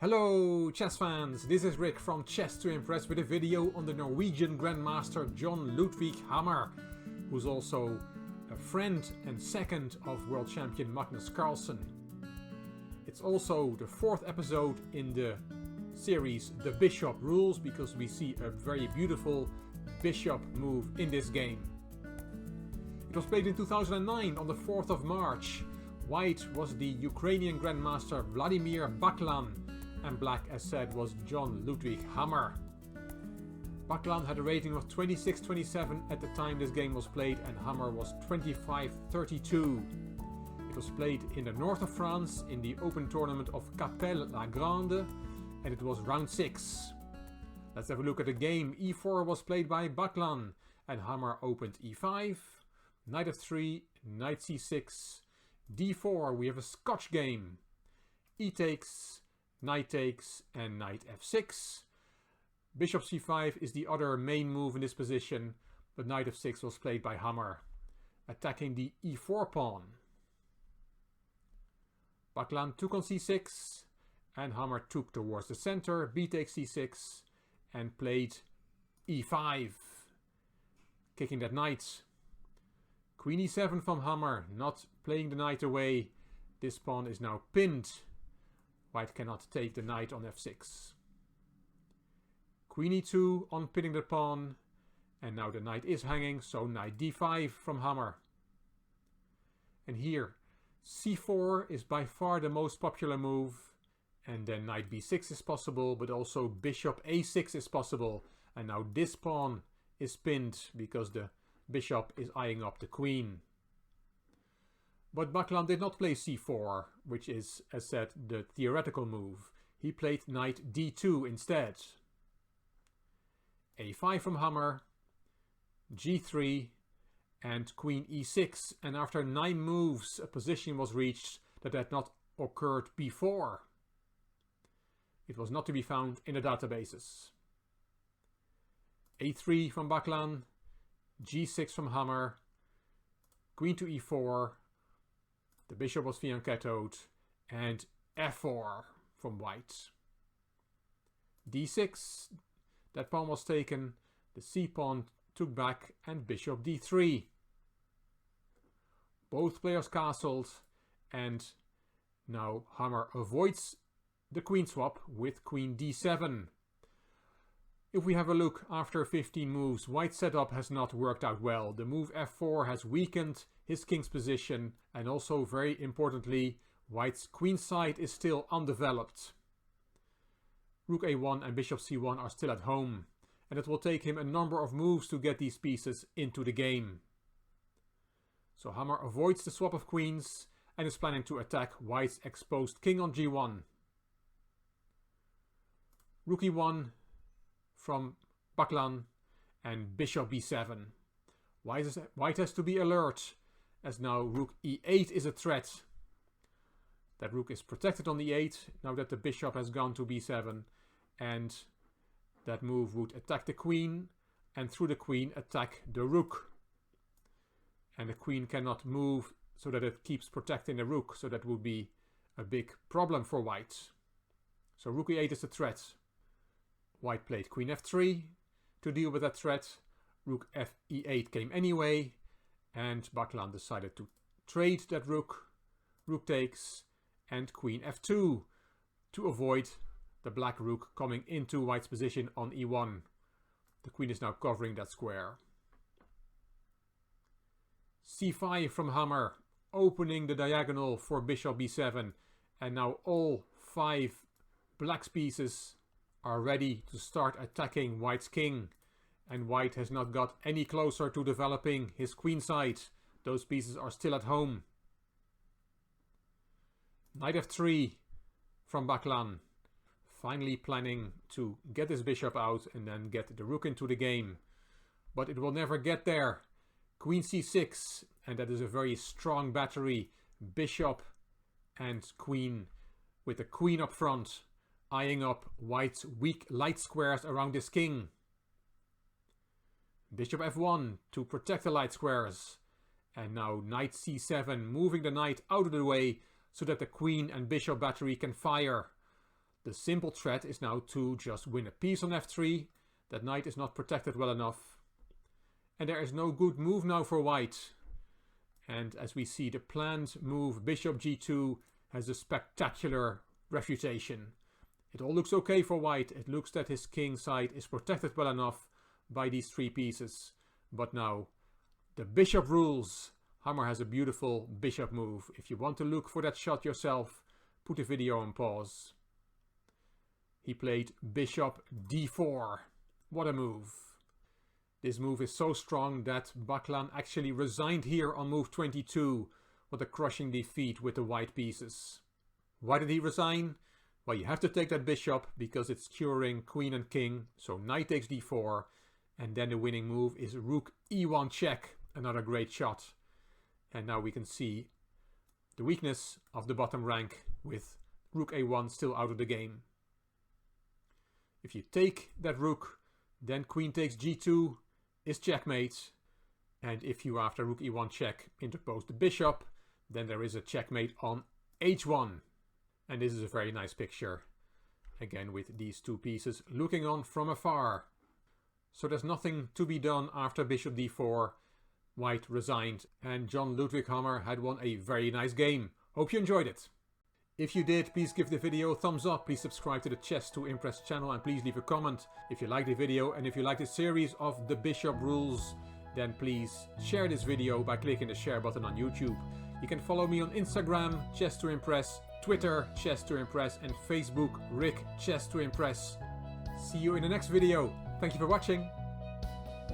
Hello chess fans, this is Rick from Chess to Impress with a video on the Norwegian Grandmaster Jon Ludvig Hammer, who's also a friend and second of World Champion Magnus Carlsen. It's also the fourth episode in the series The Bishop Rules, because we see a very beautiful bishop move in this game. It was played in 2009 on the 4th of March. White was the Ukrainian Grandmaster Vladimir Baklan, and black, as said, was Jon Ludvig Hammer. Baklan had a rating of 26-27 at the time this game was played, and Hammer was 25-32. It was played in the north of France in the open tournament of Capelle-la-Grande, and it was round 6. Let's have a look at the game. e4 was played by Baklan, and Hammer opened e5, knight f3, knight c6, d4, we have a Scotch game, e takes, and knight f6. Bishop c5 is the other main move in this position, but knight f6 was played by Hammer, attacking the e4 pawn. Baklan took on c6, and Hammer took towards the center, b takes c6, and played e5, kicking that knight. Queen e7 from Hammer, not playing the knight away. This pawn is now pinned. White cannot take the knight on f6. Queen e2 on pinning the pawn, and now the knight is hanging, so knight d5 from Hammer. And here, c4 is by far the most popular move, and then knight b6 is possible, but also bishop a6 is possible, and now this pawn is pinned because the bishop is eyeing up the queen. But Baklan did not play c4, which is, as said, the theoretical move. He played knight d2 instead. a5 from Hammer, g3, and queen e6. And after 9 moves, a position was reached that had not occurred before. It was not to be found in the databases. a3 from Baklan, g6 from Hammer, queen to e4, the bishop was fianchettoed, and f4 from White. d6, that pawn was taken, the c pawn took back, and bishop d3. Both players castled, and now Hammer avoids the queen swap with queen d7. If we have a look after 15 moves, White's setup has not worked out well. The move f4 has weakened his king's position, and also, very importantly, White's queen side is still undeveloped. Rook a1 and bishop c1 are still at home, and it will take him a number of moves to get these pieces into the game. So Hammer avoids the swap of queens and is planning to attack White's exposed king on g1. Rook e1 from Baklan, and bishop b7. White has to be alert, as now rook e8 is a threat. That rook is protected on e8 now that the bishop has gone to b7, and that move would attack the queen, and through the queen attack the rook. And the queen cannot move so that it keeps protecting the rook, so that would be a big problem for White. So rook e8 is a threat. White played queen f3 to deal with that threat. Rook e8 came anyway, and Baklan decided to trade that rook. Rook takes, and queen f2 to avoid the black rook coming into White's position on e1. The queen is now covering that square. c5 from Hammer, opening the diagonal for bishop b7, and now all 5 black's pieces are ready to start attacking White's king, and White has not got any closer to developing his queen side. Those pieces are still at home. Knight f3 from Baklan, finally planning to get his bishop out and then get the rook into the game, but it will never get there. Queen c6, and that is a very strong battery. Bishop and queen, with the queen up front, eyeing up White's weak light squares around his king. Bishop f1 to protect the light squares, and now knight c7, moving the knight out of the way so that the queen and bishop battery can fire. The simple threat is now to just win a piece on f3. That knight is not protected well enough. And there is no good move now for white. And as we see, the planned move bishop g2 has a spectacular refutation. It all looks okay for white. It looks that his king side is protected well enough by these 3 pieces. But now, the bishop rules. Hammer has a beautiful bishop move. If you want to look for that shot yourself, put the video on pause. He played bishop d4. What a move. This move is so strong that Baklan actually resigned here on move 22. What a crushing defeat with the white pieces. Why did he resign? Well, you have to take that bishop because it's curing queen and king. So knight takes d4. And then the winning move is rook e1 check. Another great shot. And now we can see the weakness of the bottom rank with rook a1 still out of the game. If you take that rook, then queen takes g2 is checkmate. And if you, after rook e1 check, interpose the bishop, then there is a checkmate on h1. And this is a very nice picture. Again, with these 2 pieces looking on from afar. So there's nothing to be done after bishop d4. White resigned, and Jon Ludvig Hammer had won a very nice game. Hope you enjoyed it. If you did, please give the video a thumbs up, please subscribe to the Chess to Impress channel, and please leave a comment if you like the video. And if you like the series of the bishop rules, then please share this video by clicking the share button on YouTube. You can follow me on Instagram, Chess to Impress, Twitter, Chess to Impress, and Facebook, Rick Chess to Impress. See you in the next video. Thank you for watching.